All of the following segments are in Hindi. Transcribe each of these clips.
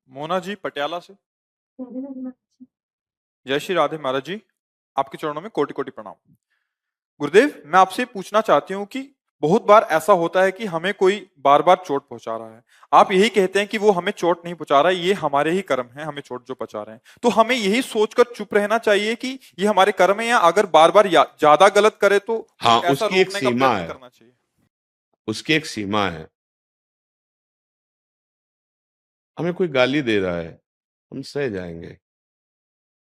मोना जी पटियाला से। जय श्री राधे महाराज जी, आपके चरणों में कोटि कोटि प्रणाम। गुरुदेव, मैं आपसे पूछना चाहती हूँ कि बहुत बार ऐसा होता है कि हमें कोई बार बार चोट पहुंचा रहा है। आप यही कहते हैं कि वो हमें चोट नहीं पहुंचा रहा है, ये हमारे ही कर्म है हमें चोट जो पहुंचा रहे हैं। तो हमें यही सोचकर चुप रहना चाहिए कि ये हमारे कर्म है, या अगर बार बार ज्यादा गलत करे तो हाँ, कुछ ऐसा उसकी एक रोकने का सीमा प्रयत्न है। करना चाहिए। उसकी एक सीमा है। हमें कोई गाली दे रहा है, हम सह जाएंगे,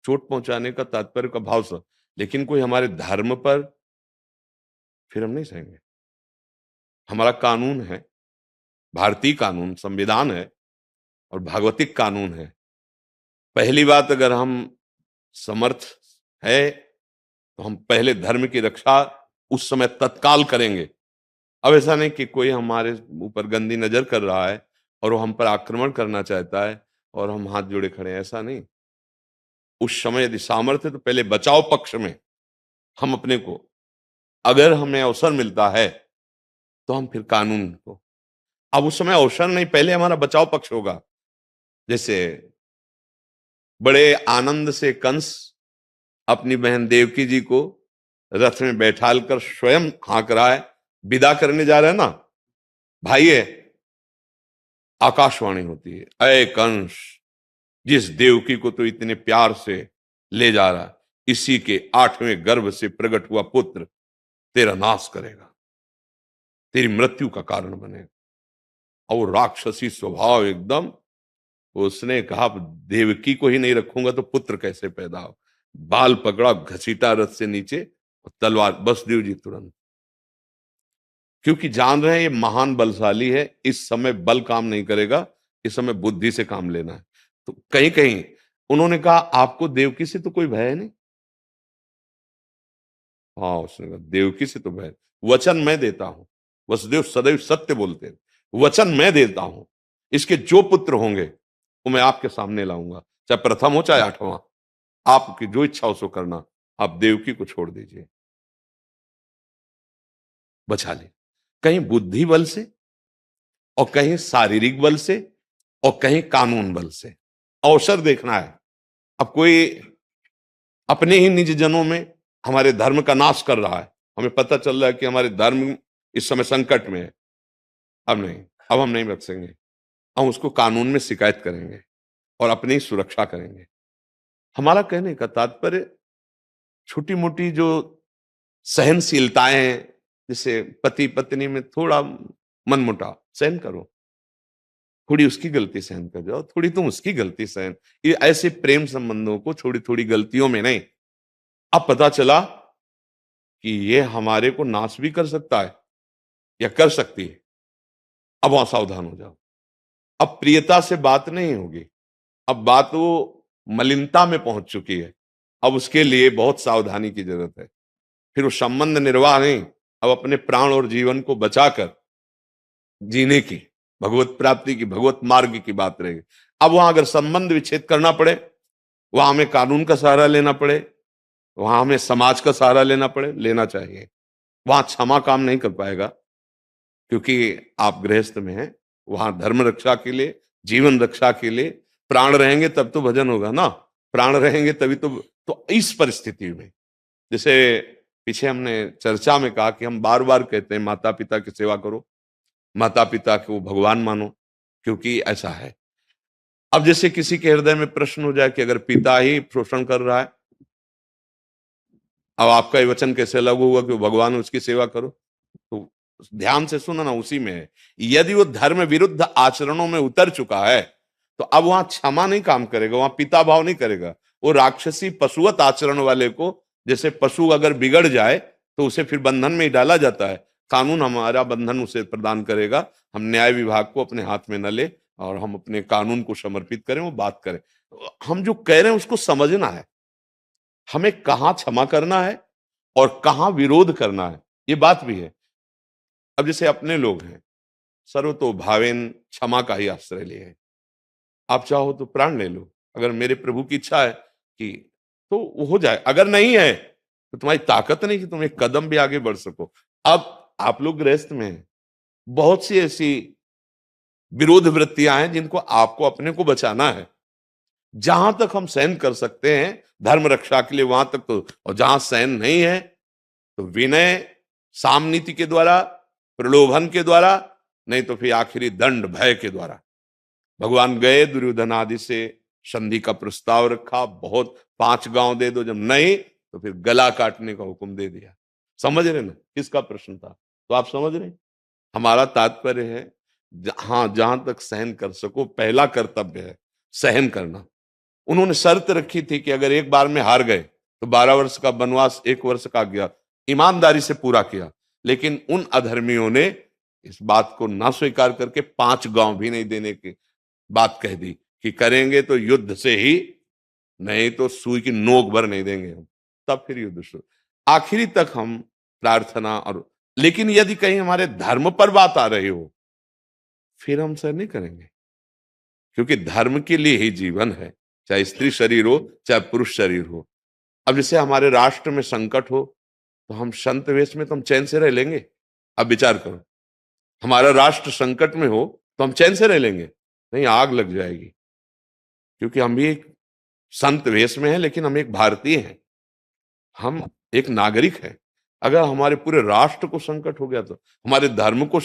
चोट पहुंचाने का तात्पर्य का भाव से। लेकिन कोई हमारे धर्म पर, फिर हम नहीं सहेंगे। हमारा कानून है, भारतीय कानून, संविधान है और भागवतिक कानून है। पहली बात, अगर हम समर्थ है तो हम पहले धर्म की रक्षा उस समय तत्काल करेंगे। अब ऐसा नहीं कि कोई हमारे ऊपर गंदी नजर कर रहा है और वो हम पर आक्रमण करना चाहता है और हम हाथ जोड़े खड़े हैं, ऐसा नहीं। उस समय यदि सामर्थ्य है तो पहले बचाव पक्ष में हम अपने को, अगर हमें अवसर मिलता है तो हम फिर कानून को, अब उस समय अवसर नहीं, पहले हमारा बचाव पक्ष होगा। जैसे बड़े आनंद से कंस अपनी बहन देवकी जी को रथ में बैठाल कर स्वयं हाँक रहा है, विदा करने जा रहा है ना, भाई है। आकाशवाणी होती है, अय कंस, जिस देवकी को तो इतने प्यार से ले जा रहा है, इसी के 8वें गर्भ से प्रकट हुआ पुत्र तेरा नाश करेगा, तेरी मृत्यु का कारण बनेगा। और राक्षसी स्वभाव एकदम, उसने कहा देवकी को ही नहीं रखूंगा तो पुत्र कैसे पैदा हो। बाल पकड़ा, घसीटा रथ से नीचे, और तलवार। बसदेव जी तुरंत, क्योंकि जान रहे हैं ये महान बलशाली है, इस समय बल काम नहीं करेगा, इस समय बुद्धि से काम लेना है। तो कहीं कहीं उन्होंने कहा आपको देवकी से तो कोई भय नहीं। हाँ, उसने कहा देवकी से तो भय, वचन मैं देता हूं। वसुदेव सदैव सत्य बोलते हैं। वचन मैं देता हूं, इसके जो पुत्र होंगे वो मैं आपके सामने लाऊंगा, चाहे प्रथम हो चाहे 8वां। आपकी जो इच्छा हो सो करना, आप देवकी को छोड़ दीजिए। बचा ले, कहीं बुद्धि बल से और कहीं शारीरिक बल से और कहीं कानून बल से। अवसर देखना है। अब कोई अपने ही निज जनों में हमारे धर्म का नाश कर रहा है, हमें पता चल रहा है कि हमारे धर्म इस समय संकट में है, अब नहीं, अब हम नहीं बख्शेंगे। हम उसको कानून में शिकायत करेंगे और अपनी सुरक्षा करेंगे। हमारा कहने का तात्पर्य छोटी मोटी जो सहनशीलताएं हैं, जैसे पति पत्नी में थोड़ा मनमुटाव, सहन करो, थोड़ी उसकी गलती सहन कर जाओ, थोड़ी तुम उसकी गलती सहन। ये ऐसे प्रेम संबंधों को छोटी थोड़ी गलतियों में नहीं। अब पता चला कि ये हमारे को नाश भी कर सकता है या कर सकती है, अब वहां सावधान हो जाओ। अब प्रियता से बात नहीं होगी, अब बात वो मलिनता में पहुंच चुकी है। अब उसके लिए बहुत सावधानी की जरूरत है। फिर वो संबंध निर्वाह नहीं, अब अपने प्राण और जीवन को बचाकर जीने की, भगवत प्राप्ति की, भगवत मार्ग की बात रहेगी। अब वहां अगर संबंध विच्छेद करना पड़े, वहां हमें कानून का सहारा लेना पड़े, वहां हमें समाज का सहारा लेना पड़े, लेना चाहिए। वहां क्षमा काम नहीं कर पाएगा, क्योंकि आप गृहस्थ में हैं। वहां धर्म रक्षा के लिए, जीवन रक्षा के लिए प्राण रहेंगे तब तो भजन होगा ना, प्राण रहेंगे तभी तो इस परिस्थिति में, जैसे पीछे हमने चर्चा में कहा कि हम बार बार कहते हैं माता पिता की सेवा करो, माता पिता को भगवान मानो, क्योंकि ऐसा है। अब जैसे किसी के हृदय में प्रश्न हो जाए कि अगर पिता ही शोषण कर रहा है, अब आपका ये वचन कैसे लागू हुआ कि वो भगवान है, उसकी सेवा करो। तो ध्यान से सुनो ना, उसी में है। यदि वो धर्म विरुद्ध आचरणों में उतर चुका है तो अब वहां क्षमा नहीं काम करेगा, वहां पिता भाव नहीं करेगा। वो राक्षसी पशुवत आचरण वाले को, जैसे पशु अगर बिगड़ जाए तो उसे फिर बंधन में ही डाला जाता है, कानून हमारा बंधन उसे प्रदान करेगा। हम न्याय विभाग को अपने हाथ में न ले और हम अपने कानून को समर्पित करें, वो बात करें। हम जो कह रहे हैं उसको समझना है, हमें कहाँ क्षमा करना है और कहाँ विरोध करना है, ये बात भी है। अब जैसे अपने लोग हैं, सर्वतो भावेन क्षमा का ही आश्रय लिए हैं। आप चाहो तो प्राण ले लो, अगर मेरे प्रभु की इच्छा है कि, तो वो हो जाए। अगर नहीं है तो तुम्हारी ताकत नहीं कि तुम एक कदम भी आगे बढ़ सको। अब आप लोग गृहस्थ में हैं, बहुत सी ऐसी विरोध वृत्तियां हैं जिनको आपको अपने को बचाना है। जहां तक हम सहन कर सकते हैं धर्म रक्षा के लिए वहां तक तो, और जहां सहन नहीं है तो विनय, सामनीति के द्वारा, प्रलोभन के द्वारा, नहीं तो फिर आखिरी दंड भय के द्वारा। भगवान गए, दुर्योधन आदि से संधि का प्रस्ताव रखा, बहुत 5 गांव दे दो, जब नहीं तो फिर गला काटने का हुक्म दे दिया। समझ रहे ना किसका प्रश्न था? तो आप समझ रहे, हमारा तात्पर्य है हाँ, जहां तक सहन कर सको, पहला कर्तव्य है सहन करना। उन्होंने शर्त रखी थी कि अगर एक बार में हार गए तो 12 वर्ष का वनवास 1 वर्ष का गया, ईमानदारी से पूरा किया। लेकिन उन अधर्मियों ने इस बात को ना स्वीकार करके 5 गांव भी नहीं देने की बात कह दी कि करेंगे तो युद्ध से ही, नहीं तो सुई की नोक भर नहीं देंगे हम। तब फिर युद्ध शुरू। आखिरी तक हम प्रार्थना और, लेकिन यदि कहीं हमारे धर्म पर बात आ रही हो फिर हम सह नहीं करेंगे, क्योंकि धर्म के लिए ही जीवन है, चाहे स्त्री शरीर हो चाहे पुरुष शरीर हो। अब जैसे हमारे राष्ट्र में संकट हो तो हम संत वेश में तो हम चैन से रह लेंगे? अब विचार करो, हमारा राष्ट्र संकट में हो तो हम चैन से रह लेंगे? नहीं, आग लग जाएगी। क्योंकि हम भी एक संत वेश में हैं, लेकिन हम एक भारतीय हैं, हम एक नागरिक हैं। अगर हमारे पूरे राष्ट्र को संकट हो गया तो हमारे धर्म को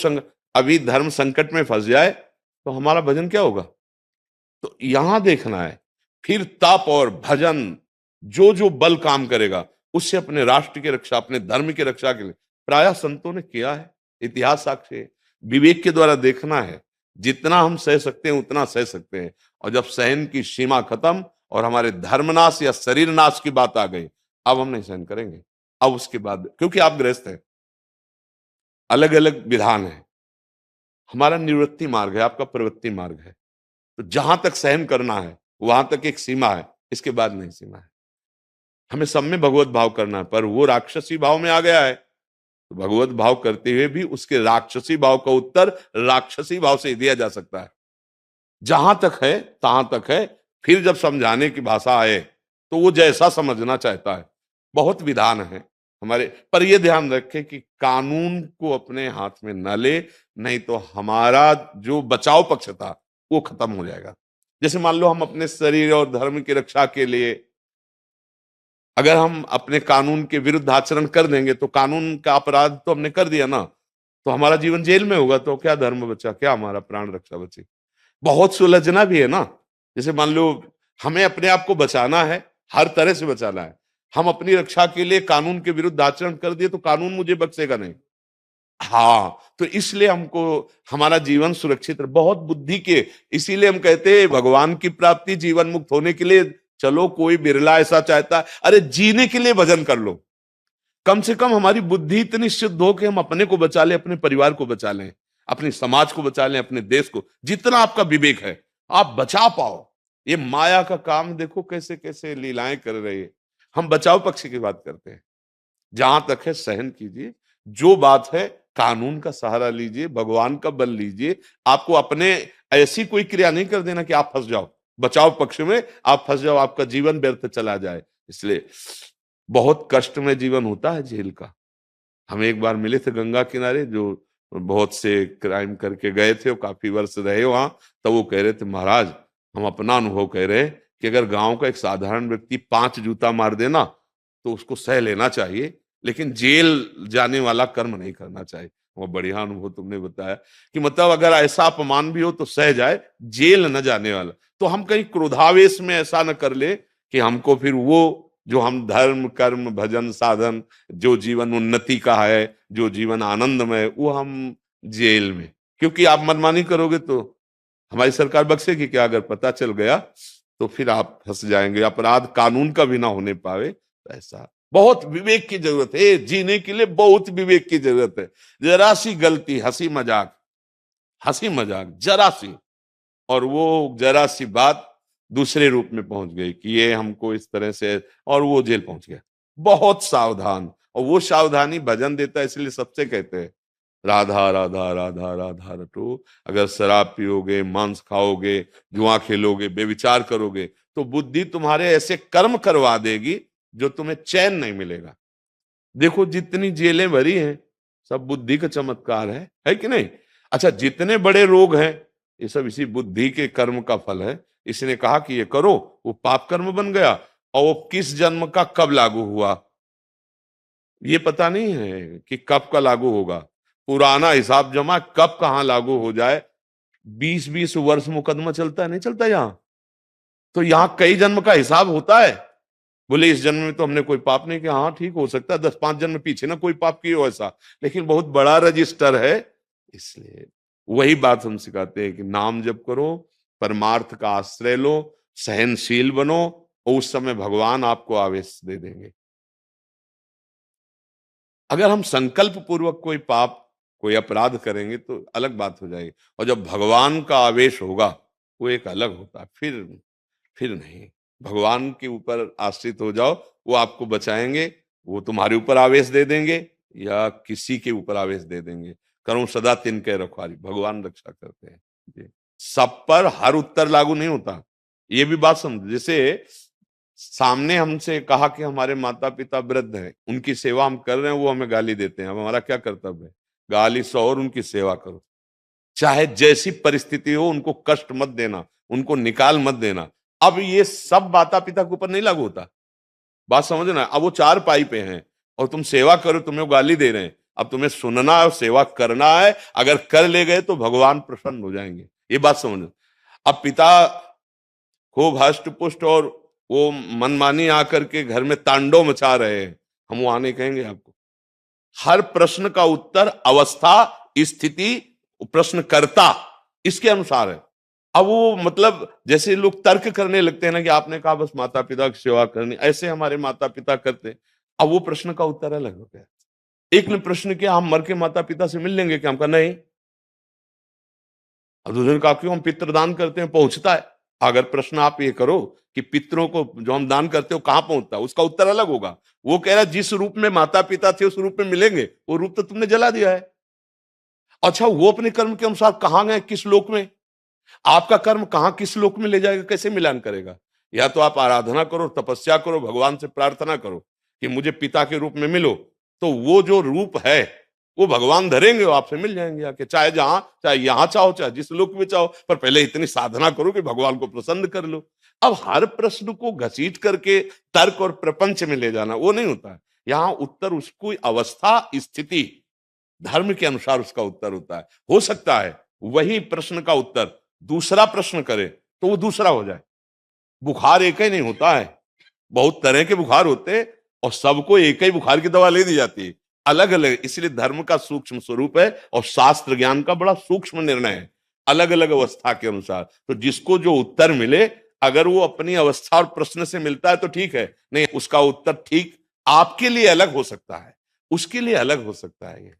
अभी धर्म संकट में फंस जाए तो हमारा भजन क्या होगा? तो यहां देखना है फिर तप और भजन, जो जो बल काम करेगा उससे अपने राष्ट्र की रक्षा, अपने धर्म की रक्षा के लिए प्रायः संतों ने किया है। इतिहास साक्ष्य है। विवेक के द्वारा देखना है, जितना हम सह सकते हैं उतना सह सकते हैं। और जब सहन की सीमा खत्म और हमारे धर्मनाश या शरीर नाश की बात आ गई, अब हम नहीं सहन करेंगे। अब उसके बाद, क्योंकि आप गृहस्थ हैं, अलग अलग विधान है, हमारा निवृत्ति मार्ग है, आपका प्रवृत्ति मार्ग है। तो जहां तक सहन करना है वहां तक एक सीमा है, इसके बाद नहीं सीमा है। हमें सब में भगवत भाव करना है, पर वो राक्षसी भाव में आ गया है तो भगवत भाव करते हुए भी उसके राक्षसी भाव का उत्तर राक्षसी भाव से दिया जा सकता है। जहां तक है तहां तक है, फिर जब समझाने की भाषा आए तो वो जैसा समझना चाहता है। बहुत विधान है हमारे, पर ये ध्यान रखें कि कानून को अपने हाथ में न ले, नहीं तो हमारा जो बचाव पक्ष था वो खत्म हो जाएगा। जैसे मान लो हम अपने शरीर और धर्म की रक्षा के लिए अगर हम अपने कानून के विरुद्ध आचरण कर देंगे तो कानून का अपराध तो हमने कर दिया ना, तो हमारा जीवन जेल में होगा, तो क्या धर्म बचा, क्या हमारा प्राण रक्षा बची? बहुत सुलझना भी है ना। जैसे मान लो हमें अपने आप को बचाना है, हर तरह से बचाना है, हम अपनी रक्षा के लिए कानून के विरुद्ध आचरण कर दिए तो कानून मुझे बख्शेगा नहीं। हाँ, तो इसलिए हमको हमारा जीवन सुरक्षित बहुत बुद्धि के, इसीलिए हम कहते हैं भगवान की प्राप्ति जीवन मुक्त होने के लिए, चलो कोई बिरला ऐसा चाहता है, अरे जीने के लिए भजन कर लो। कम से कम हमारी बुद्धि इतनी शुद्ध हो कि हम अपने को बचा लें, अपने परिवार को बचा लें, अपने समाज को बचा लें, अपने देश को, जितना आपका विवेक है आप बचा पाओ। ये माया का काम देखो कैसे कैसे लीलाएं कर रही है। हम बचाव पक्ष की बात करते हैं, जहां तक है सहन कीजिए, जो बात है कानून का सहारा लीजिए, भगवान का बल लीजिए। आपको अपने ऐसी कोई क्रिया नहीं कर देना कि आप फंस जाओ, बचाव पक्ष में आप फंस जाओ, आपका जीवन व्यर्थ चला जाए। इसलिए बहुत कष्ट में जीवन होता है जेल का। हम एक बार मिले थे गंगा किनारे, जो बहुत से क्राइम करके गए थे और काफी वर्ष रहे वहां, तब वो कह रहे थे महाराज, हम अपना अनुभव कह रहे हैं कि अगर गांव का एक साधारण व्यक्ति 5 जूता मार देना तो उसको सह लेना चाहिए, लेकिन जेल जाने वाला कर्म नहीं करना चाहिए। वो बढ़िया अनुभव तुमने बताया कि मतलब अगर ऐसा अपमान भी हो तो सह जाए, जेल न जाने वाला। तो हम कहीं क्रोधावेश में ऐसा न कर ले कि हमको फिर वो जो हम धर्म कर्म भजन साधन, जो जीवन उन्नति का है, जो जीवन आनंदमय, वो हम जेल में, क्योंकि आप मनमानी करोगे तो हमारी सरकार बख्शेगी क्या? अगर पता चल गया तो फिर आप फंस जाएंगे, अपराध कानून का भी ना होने पावे। तो ऐसा बहुत विवेक की जरूरत है, जीने के लिए बहुत विवेक की जरूरत है। जरा सी गलती, हंसी मजाक जरा सी, और वो जरा सी बात दूसरे रूप में पहुंच गई कि ये हमको इस तरह से, और वो जेल पहुंच गया। बहुत सावधान, और वो सावधानी भजन देता है, इसलिए सबसे कहते हैं राधा राधा राधा राधा रटो। अगर शराब पियोगे, मांस खाओगे, जुआ खेलोगे, बेविचार करोगे तो बुद्धि तुम्हारे ऐसे कर्म करवा देगी जो तुम्हें चैन नहीं मिलेगा। देखो जितनी जेलें भरी हैं सब बुद्धि का चमत्कार है कि नहीं? अच्छा, जितने बड़े रोग हैं ये सब इसी बुद्धि के कर्म का फल है। इसने कहा कि ये करो, वो पाप कर्म बन गया, और वो किस जन्म का कब लागू हुआ ये पता नहीं है कि कब का लागू होगा। पुराना हिसाब जमा कब कहां लागू हो जाए। 20-20 वर्ष मुकदमा चलता है, नहीं चलता यहां? तो यहां कई जन्म का हिसाब होता है। बोले इस जन्म में तो हमने कोई पाप नहीं किया, हाँ ठीक हो सकता है 10-5 जन्म पीछे ना कोई पाप किए हो ऐसा, लेकिन बहुत बड़ा रजिस्टर है। इसलिए वही बात हम सिखाते हैं कि नाम जप करो, परमार्थ का आश्रय लो, सहनशील बनो, और उस समय भगवान आपको आवेश दे देंगे। अगर हम संकल्प पूर्वक कोई पाप, कोई अपराध करेंगे तो अलग बात हो जाएगी, और जब भगवान का आवेश होगा वो एक अलग होता है। फिर नहीं, भगवान के ऊपर आश्रित हो जाओ, वो आपको बचाएंगे। वो तुम्हारे ऊपर आवेश दे देंगे या किसी के ऊपर आवेश दे देंगे। करूं सदा तिनके रखवारी, भगवान रक्षा करते हैं जी। सब पर हर उत्तर लागू नहीं होता, ये भी बात समझ। जैसे सामने हमसे कहा कि हमारे माता पिता वृद्ध हैं, उनकी सेवा हम कर रहे हैं, वो हमें गाली देते हैं, अब हमारा क्या कर्तव्य है? गाली सो और उनकी सेवा करो, चाहे जैसी परिस्थिति हो, उनको कष्ट मत देना, उनको निकाल मत देना। अब ये सब माता पिता के ऊपर नहीं लागू होता, बात समझना। अब वो 4 पाई पे हैं और तुम सेवा करो, तुम्हें वो गाली दे रहे हैं, अब तुम्हें सुनना है और सेवा करना है। अगर कर ले गए तो भगवान प्रसन्न हो जाएंगे, ये बात समझो। अब पिता खूब हष्ट पुष्ट और वो मनमानी आकर के घर में तांडव मचा रहे हैं, हम वो आने कहेंगे आपको? हर प्रश्न का उत्तर अवस्था, स्थिति, प्रश्नकर्ता, इसके अनुसार है। अब वो मतलब जैसे लोग तर्क करने लगते हैं ना कि आपने कहा बस माता पिता की सेवा करनी, ऐसे हमारे माता पिता करते। अब वो प्रश्न का उत्तर अलग हो गया। एक ने प्रश्न किया हम मर के माता पिता से मिल लेंगे क्या? हम कहा नहीं। अब दूसरे ने कहा क्यों? हम पितृदान करते हैं, पहुंचता है। अगर प्रश्न आप ये करो कि पितरों को जो हम दान करते हो कहां पहुंचता है, उसका उत्तर अलग होगा। वो कह रहा जिस रूप में माता पिता थे उस रूप में मिलेंगे, वो रूप तो तुमने जला दिया है। अच्छा, वो अपने कर्म के अनुसार कहां गए, किस लोक में? आपका कर्म कहां किस लोक में ले जाएगा, कैसे मिलान करेगा? या तो आप आराधना करो, तपस्या करो, भगवान से प्रार्थना करो कि मुझे पिता के रूप में मिलो, तो वो जो रूप है वो भगवान धरेंगे, वो आपसे मिल जाएंगे आके, चाहे जहां, चाहे यहां चाहो, चाहे जिस लोक में चाहो। पर पहले इतनी साधना करो कि भगवान को प्रसन्न कर लो। अब हर प्रश्न को घसीट करके तर्क और प्रपंच में ले जाना वो नहीं होता है। यहां उत्तर उसको अवस्था, स्थिति, धर्म के अनुसार उसका उत्तर होता है। हो सकता है वही प्रश्न का उत्तर दूसरा प्रश्न करे तो वो दूसरा हो जाए। बुखार एक ही नहीं होता है, बहुत तरह के बुखार होते हैं और सबको एक ही बुखार की दवा ले दी जाती है, अलग अलग। इसलिए धर्म का सूक्ष्म स्वरूप है और शास्त्र ज्ञान का बड़ा सूक्ष्म निर्णय है, अलग अलग अवस्था के अनुसार। तो जिसको जो उत्तर मिले, अगर वो अपनी अवस्था और प्रश्न से मिलता है तो ठीक है, नहीं उसका उत्तर ठीक आपके लिए अलग हो सकता है, उसके लिए अलग हो सकता है।